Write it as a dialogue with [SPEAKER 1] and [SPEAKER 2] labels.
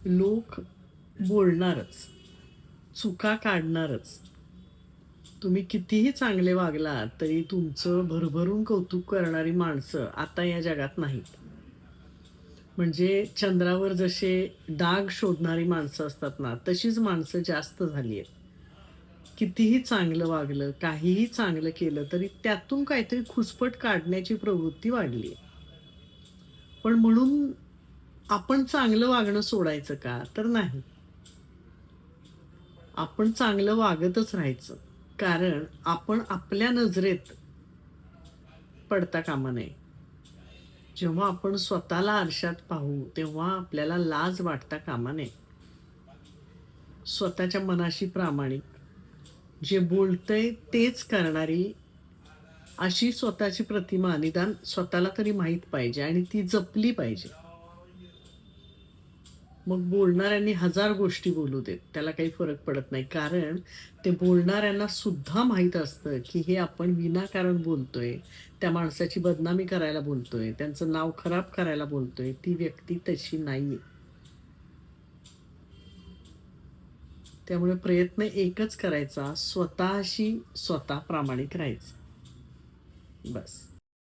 [SPEAKER 1] लोक बोलणारच, चुका काढणारच. तुम्ही कितीही चांगले वागलात तरी तुमचं भरभरून कौतुक करणारी माणसं आता या जगात नाहीत. म्हणजे चंद्रावर जसे डाग शोधणारी माणसं असतात ना, तशीच माणसं जास्त झाली आहेत. कितीही चांगलं वागलं, काहीही चांगलं केलं तरी त्यातून काहीतरी खुसपट काढण्याची प्रवृत्ती वाढली आहे. पण म्हणून आपण चांगलं वागणं सोडायचं का? तर नाही. आपण चांगलं वागतच राहायचं. कारण आपण आपल्या नजरेत पडता कामा नये. जेव्हा आपण स्वतःला आरशात पाहू, तेव्हा आपल्याला लाज वाटता कामा नये. स्वतःच्या मनाशी प्रामाणिक, जे बोलतंय तेच करणारी अशी स्वतःची प्रतिमा निदान स्वतःला तरी माहीत पाहिजे आणि ती जपली पाहिजे. मग बोलणाऱ्यांनी हजार गोष्टी बोलू देत, त्याला काही फरक पडत नाही. कारण ते बोलणाऱ्यांना सुद्धा माहीत असतं, की हे आपण विनाकारण बोलतोय, त्या माणसाची बदनामी करायला बोलतोय, त्यांचं नाव खराब करायला बोलतोय. ती व्यक्ती तशी नाहीये. त्यामुळे प्रयत्न एकच करायचा, स्वतःशी स्वतः प्रामाणिक राहायचं. बस.